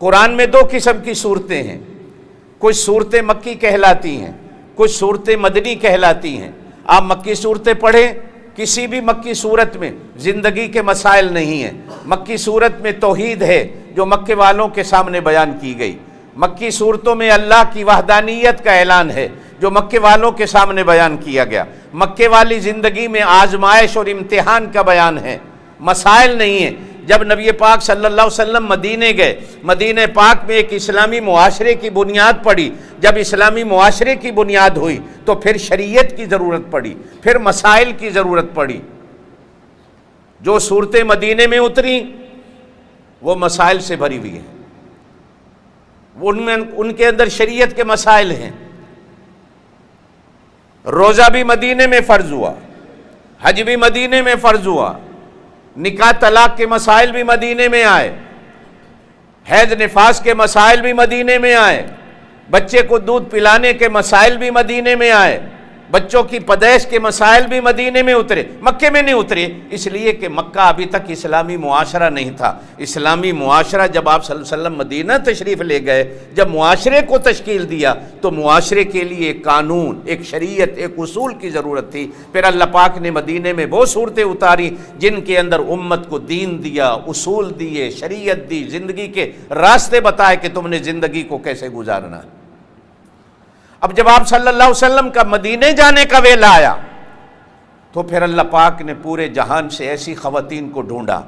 قرآن میں دو قسم کی صورتیں ہیں، کچھ صورتیں مکی کہلاتی ہیں، کچھ صورتیں مدنی کہلاتی ہیں۔ آپ مکی صورتیں پڑھیں، کسی بھی مکی صورت میں زندگی کے مسائل نہیں ہیں۔ مکی صورت میں توحید ہے جو مکے والوں کے سامنے بیان کی گئی، مکی صورتوں میں اللہ کی وحدانیت کا اعلان ہے جو مکے والوں کے سامنے بیان کیا گیا۔ مکے والی زندگی میں آزمائش اور امتحان کا بیان ہے، مسائل نہیں ہیں۔ جب نبی پاک صلی اللہ علیہ وسلم مدینے گئے، مدینہ پاک میں ایک اسلامی معاشرے کی بنیاد پڑی۔ جب اسلامی معاشرے کی بنیاد ہوئی تو پھر شریعت کی ضرورت پڑی، پھر مسائل کی ضرورت پڑی۔ جو صورتیں مدینے میں اتری وہ مسائل سے بھری ہوئی ہیں، ان کے اندر شریعت کے مسائل ہیں۔ روزہ بھی مدینے میں فرض ہوا، حج بھی مدینے میں فرض ہوا، نکاح طلاق کے مسائل بھی مدینے میں آئے، حیض نفاس کے مسائل بھی مدینے میں آئے، بچے کو دودھ پلانے کے مسائل بھی مدینے میں آئے، بچوں کی پیدائش کے مسائل بھی مدینے میں اترے، مکے میں نہیں اترے، اس لیے کہ مکہ ابھی تک اسلامی معاشرہ نہیں تھا۔ اسلامی معاشرہ جب آپ صلی اللہ علیہ وسلم مدینہ تشریف لے گئے، جب معاشرے کو تشکیل دیا تو معاشرے کے لیے ایک قانون، ایک شریعت، ایک اصول کی ضرورت تھی۔ پھر اللہ پاک نے مدینے میں وہ صورتیں اتاری جن کے اندر امت کو دین دیا، اصول دیے، شریعت دی، زندگی کے راستے بتائے کہ تم نے زندگی کو کیسے گزارنا ہے۔ اب جب آپ صلی اللہ علیہ وسلم کا مدینے جانے کا ویلا آیا تو پھر اللہ پاک نے پورے جہان سے ایسی خواتین کو ڈھونڈا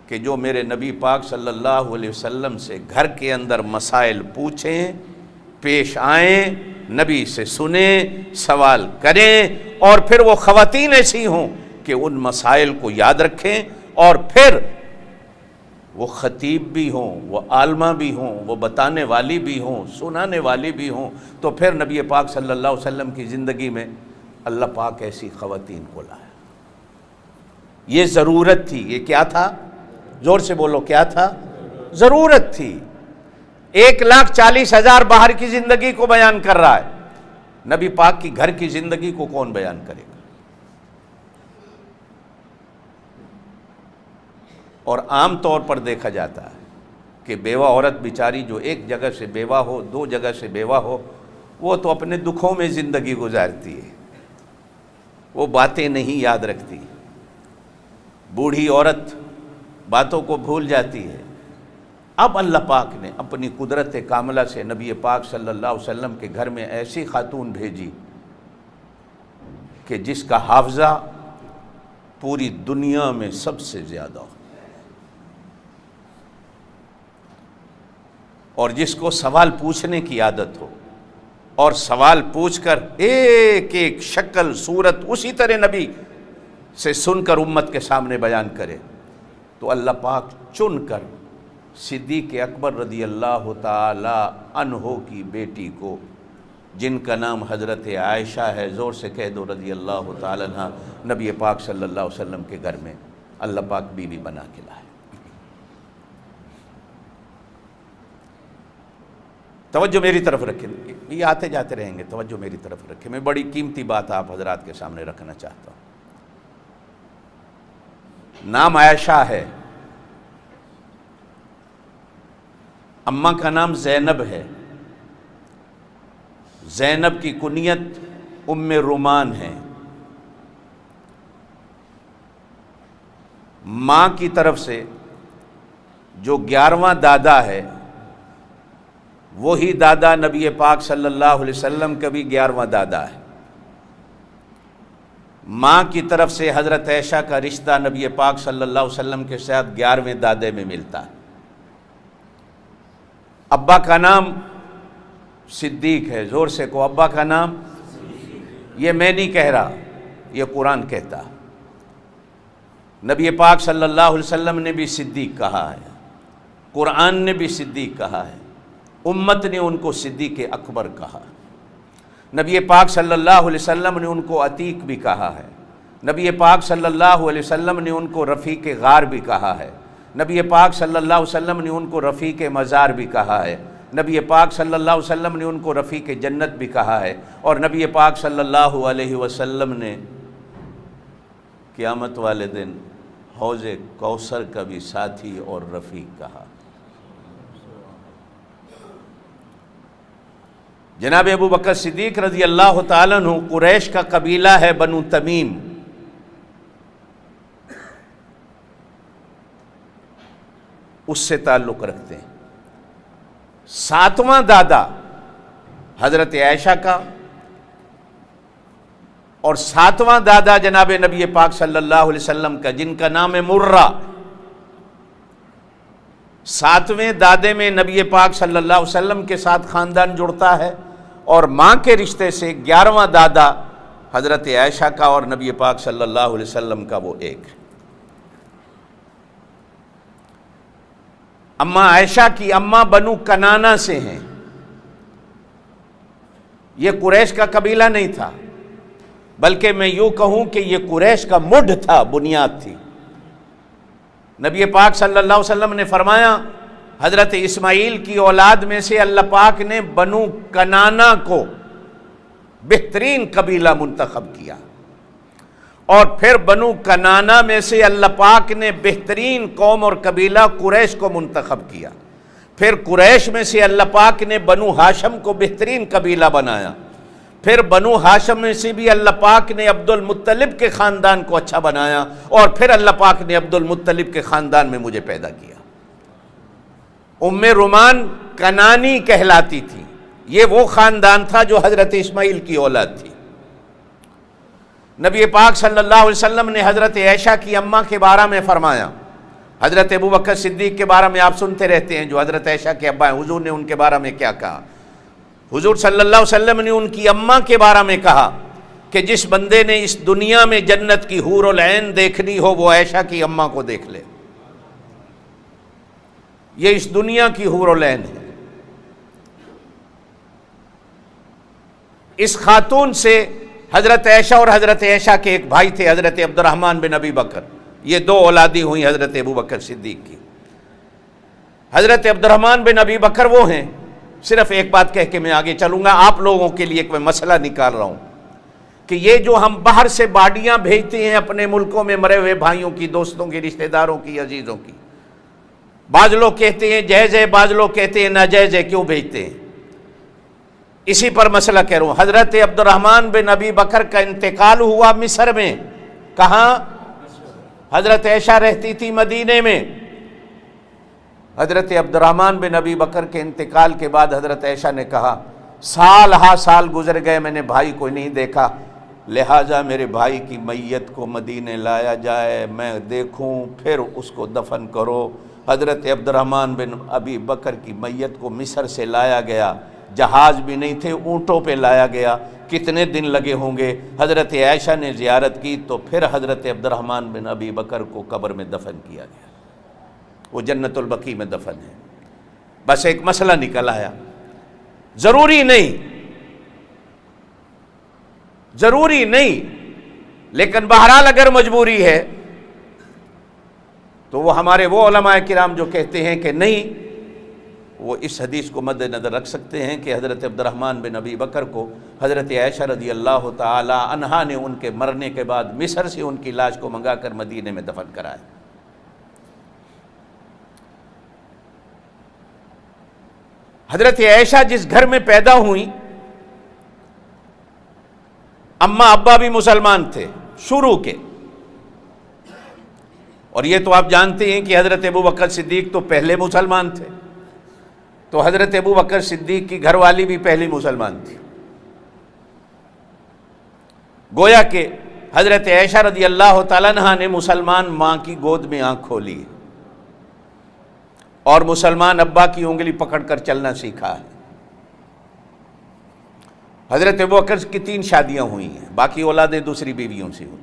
کہ جو میرے نبی پاک صلی اللہ علیہ وسلم سے گھر کے اندر مسائل پوچھیں، پیش آئیں، نبی سے سنیں، سوال کریں، اور پھر وہ خواتین ایسی ہوں کہ ان مسائل کو یاد رکھیں، اور پھر وہ خطیب بھی ہوں، وہ عالمہ بھی ہوں، وہ بتانے والی بھی ہوں، سنانے والی بھی ہوں۔ تو پھر نبی پاک صلی اللہ علیہ وسلم کی زندگی میں اللہ پاک ایسی خواتین کو لایا۔ یہ ضرورت تھی۔ یہ کیا تھا؟ زور سے بولو، کیا تھا؟ ضرورت تھی۔ 1,40,000 باہر کی زندگی کو بیان کر رہا ہے، نبی پاک کی گھر کی زندگی کو کون بیان کرے گا؟ اور عام طور پر دیکھا جاتا ہے کہ بیوہ عورت بیچاری جو ایک جگہ سے بیوہ ہو، 2 جگہ سے بیوہ ہو، وہ تو اپنے دکھوں میں زندگی گزارتی ہے، وہ باتیں نہیں یاد رکھتی۔ بوڑھی عورت باتوں کو بھول جاتی ہے۔ اب اللہ پاک نے اپنی قدرت کاملہ سے نبی پاک صلی اللہ علیہ وسلم کے گھر میں ایسی خاتون بھیجی کہ جس کا حافظہ پوری دنیا میں سب سے زیادہ ہو، اور جس کو سوال پوچھنے کی عادت ہو، اور سوال پوچھ کر ایک ایک شکل صورت اسی طرح نبی سے سن کر امت کے سامنے بیان کرے۔ تو اللہ پاک چن کر صدیق اکبر رضی اللہ تعالی عنہ کی بیٹی کو، جن کا نام حضرت عائشہ ہے، زور سے کہہ دو رضی اللہ تعالی عنہ، نبی پاک صلی اللہ علیہ وسلم کے گھر میں اللہ پاک بیوی بنا کے لائے۔ توجہ میری طرف رکھیں، یہ آتے جاتے رہیں گے، توجہ میری طرف رکھیں۔ میں بڑی قیمتی بات آپ حضرات کے سامنے رکھنا چاہتا ہوں۔ نام عائشہ ہے، اماں کا نام زینب ہے۔ زینب کی کنیت ام رومان ہے۔ ماں کی طرف سے جو 11واں دادا ہے وہی دادا نبی پاک صلی اللہ علیہ وسلم کا بھی 11واں دادا ہے۔ ماں کی طرف سے حضرت عائشہ کا رشتہ نبی پاک صلی اللہ علیہ وسلم کے ساتھ 11ویں دادے میں ملتا ہے۔ ابا کا نام صدیق ہے، زور سے کو ابا کا نام، یہ میں نہیں کہہ رہا، یہ قرآن کہتا۔ نبی پاک صلی اللہ علیہ وسلم نے بھی صدیق کہا ہے، قرآن نے بھی صدیق کہا ہے، امت نے ان کو صدیق اکبر کہا۔ نبی پاک صلی اللہ علیہ وسلم نے ان کو عتیق بھی کہا ہے، نبی پاک صلی اللہ علیہ وسلم نے ان کو رفیق غار بھی کہا ہے، نبی پاک صلی اللہ علیہ وسلم نے ان کو رفیق مزار بھی کہا ہے، نبی پاک صلی اللہ علیہ وسلم نے ان کو رفیق جنت بھی کہا ہے، اور نبی پاک صلی اللہ علیہ وسلم نے قیامت والے دن حوض کوثر کا بھی ساتھی اور رفیق کہا۔ جناب ابو بکر صدیق رضی اللہ تعالیٰ عنہ قریش کا قبیلہ ہے بنو تمیم، اس سے تعلق رکھتے ہیں۔ ساتواں دادا حضرت عائشہ کا اور ساتواں دادا جناب نبی پاک صلی اللہ علیہ وسلم کا، جن کا نام ہے مرہ، ساتویں دادے میں نبی پاک صلی اللہ علیہ وسلم کے ساتھ خاندان جڑتا ہے، اور ماں کے رشتے سے 11واں دادا حضرت عائشہ کا اور نبی پاک صلی اللہ علیہ وسلم کا وہ ایک ہے۔ اماں عائشہ کی اماں بنو کنانہ سے ہیں، یہ قریش کا قبیلہ نہیں تھا، بلکہ میں یوں کہوں کہ یہ قریش کا مڈ تھا، بنیاد تھی۔ نبی پاک صلی اللہ علیہ وسلم نے فرمایا حضرت اسماعیل کی اولاد میں سے اللہ پاک نے بنو کنانہ کو بہترین قبیلہ منتخب کیا، اور پھر بنو کنانہ میں سے اللہ پاک نے بہترین قوم اور قبیلہ قریش کو منتخب کیا، پھر قریش میں سے اللہ پاک نے بنو ہاشم کو بہترین قبیلہ بنایا، پھر بنو ہاشم میں سے بھی اللہ پاک نے عبد المطلب کے خاندان کو اچھا بنایا، اور پھر اللہ پاک نے عبد المطلب کے خاندان میں مجھے پیدا کیا۔ ام رومان کنانی کہلاتی تھی، یہ وہ خاندان تھا جو حضرت اسماعیل کی اولاد تھی۔ نبی پاک صلی اللہ علیہ وسلم نے حضرت عائشہ کی اماں کے بارے میں فرمایا، حضرت ابو بکر صدیق کے بارے میں آپ سنتے رہتے ہیں جو حضرت عائشہ کے ابا ہیں، حضور نے ان کے بارے میں کیا کہا؟ حضور صلی اللہ علیہ وسلم نے ان کی اماں کے بارے میں کہا کہ جس بندے نے اس دنیا میں جنت کی حور العین دیکھنی ہو وہ عائشہ کی اماں کو دیکھ لے، یہ اس دنیا کی حور العین ہے۔ اس خاتون سے حضرت عائشہ اور حضرت عائشہ کے ایک بھائی تھے حضرت عبد الرحمن بن ابی بکر، یہ دو اولادی ہوئی حضرت ابو بکر صدیق کی۔ حضرت عبد الرحمن بن ابی بکر وہ ہیں، صرف ایک بات کہہ کے میں آگے چلوں گا، آپ لوگوں کے لیے ایک میں مسئلہ نکال رہا ہوں کہ یہ جو ہم باہر سے باڈیاں بھیجتے ہیں اپنے ملکوں میں مرے ہوئے بھائیوں کی، دوستوں کی، رشتہ داروں کی، عزیزوں کی، بعض لوگ کہتے ہیں جائز ہے، بعض لوگ کہتے ہیں ناجائز ہے، کیوں بھیجتے ہیں؟ اسی پر مسئلہ کہہ رہا ہوں۔ حضرت عبد الرحمن بن ابی بکر کا انتقال ہوا مصر میں، کہاں؟ حضرت عائشہ رہتی تھی مدینے میں۔ حضرت عبد الرحمن بن ابی بکر کے انتقال کے بعد حضرت عائشہ نے کہا سال ہا سال گزر گئے، میں نے بھائی کو نہیں دیکھا، لہٰذا میرے بھائی کی میت کو مدینے لایا جائے، میں دیکھوں، پھر اس کو دفن کرو۔ حضرت عبد الرحمن بن ابی بکر کی میت کو مصر سے لایا گیا، جہاز بھی نہیں تھے، اونٹوں پہ لایا گیا، کتنے دن لگے ہوں گے۔ حضرت عائشہ نے زیارت کی تو پھر حضرت عبد الرحمن بن ابی بکر کو قبر میں دفن کیا گیا، وہ جنت البقیع میں دفن ہے۔ بس ایک مسئلہ نکل آیا، ضروری نہیں، لیکن بہرحال اگر مجبوری ہے تو وہ ہمارے وہ علماء کرام جو کہتے ہیں کہ نہیں، وہ اس حدیث کو مد نظر رکھ سکتے ہیں کہ حضرت عبد الرحمن بن ابی بکر کو حضرت عائشہ رضی اللہ تعالی عنہا نے ان کے مرنے کے بعد مصر سے ان کی لاش کو منگا کر مدینے میں دفن کرایا۔ حضرت عائشہ جس گھر میں پیدا ہوئی، اماں ابا بھی مسلمان تھے شروع کے، اور یہ تو آپ جانتے ہیں کہ حضرت ابو بکر صدیق تو پہلے مسلمان تھے، تو حضرت ابو بکر صدیق کی گھر والی بھی پہلی مسلمان تھی۔ گویا کہ حضرت عائشہ رضی اللہ تعالیٰ عنہا نے مسلمان ماں کی گود میں آنکھ کھولی اور مسلمان ابا کی انگلی پکڑ کر چلنا سیکھا ہے۔ حضرت ابو بکر کی 3 شادیاں ہوئی ہیں، باقی اولادیں دوسری بیویوں سے ہوئی۔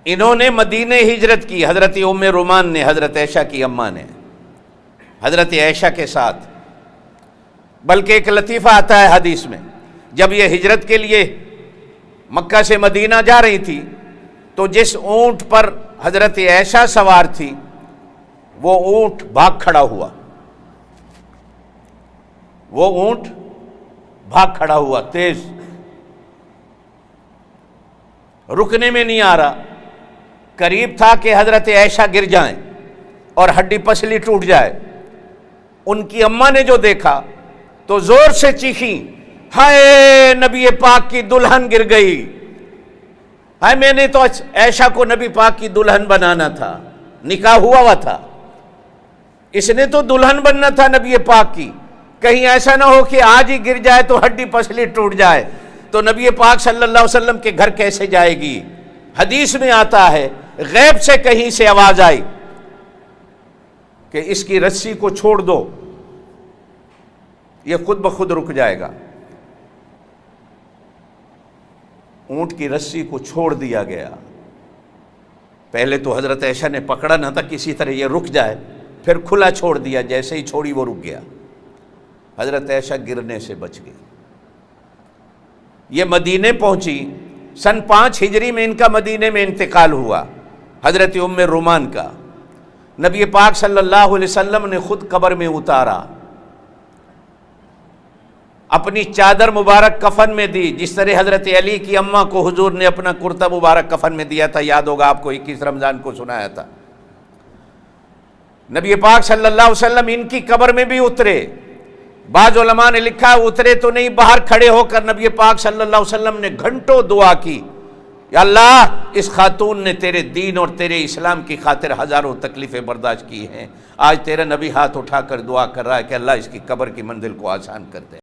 انہوں نے مدینہ ہجرت کی، حضرت ام رومان نے، حضرت عائشہ کی اماں نے حضرت عائشہ کے ساتھ۔ بلکہ ایک لطیفہ آتا ہے حدیث میں، جب یہ ہجرت کے لیے مکہ سے مدینہ جا رہی تھی تو جس اونٹ پر حضرت عائشہ سوار تھی وہ اونٹ بھاگ کھڑا ہوا، تیز، رکنے میں نہیں آ رہا، قریب تھا کہ حضرت عائشہ گر جائیں اور ہڈی پسلی ٹوٹ جائے۔ ان کی اماں نے جو دیکھا تو زور سے چیخیں، ہائے نبی پاک کی دلہن گر گئی، ہائے میں نے تو عائشہ کو نبی پاک کی دلہن بنانا تھا، نکاح ہوا تھا، اس نے تو دلہن بننا تھا نبی پاک کی، کہیں ایسا نہ ہو کہ آج ہی گر جائے تو ہڈی پسلی ٹوٹ جائے، تو نبی پاک صلی اللہ علیہ وسلم کے گھر کیسے جائے گی؟ حدیث میں آتا ہے غیب سے کہیں سے آواز آئی کہ اس کی رسی کو چھوڑ دو، یہ خود بخود رک جائے گا۔ اونٹ کی رسی کو چھوڑ دیا گیا، پہلے تو حضرت عائشہ نے پکڑا نہ تھا کسی طرح یہ رک جائے، پھر کھلا چھوڑ دیا، جیسے ہی چھوڑی وہ رک گیا، حضرت عائشہ گرنے سے بچ گئی۔ یہ مدینے پہنچی، سن 5 ہجری میں ان کا مدینے میں انتقال ہوا، حضرت ام رومان کا۔ نبی پاک صلی اللہ علیہ وسلم نے خود قبر میں اتارا، اپنی چادر مبارک کفن میں دی، جس طرح حضرت علی کی اماں کو حضور نے اپنا کرتا مبارک کفن میں دیا تھا، یاد ہوگا آپ کو 21 رمضان کو سنایا تھا۔ نبی پاک صلی اللہ علیہ وسلم ان کی قبر میں بھی اترے، بعض علماء نے لکھا اترے تو نہیں، باہر کھڑے ہو کر نبی پاک صلی اللہ علیہ وسلم نے گھنٹوں دعا کی، یا اللہ اس خاتون نے تیرے دین اور تیرے اسلام کی خاطر ہزاروں تکلیفیں برداشت کی ہیں، آج تیرا نبی ہاتھ اٹھا کر دعا کر رہا ہے کہ اللہ اس کی قبر کی منزل کو آسان کر دے۔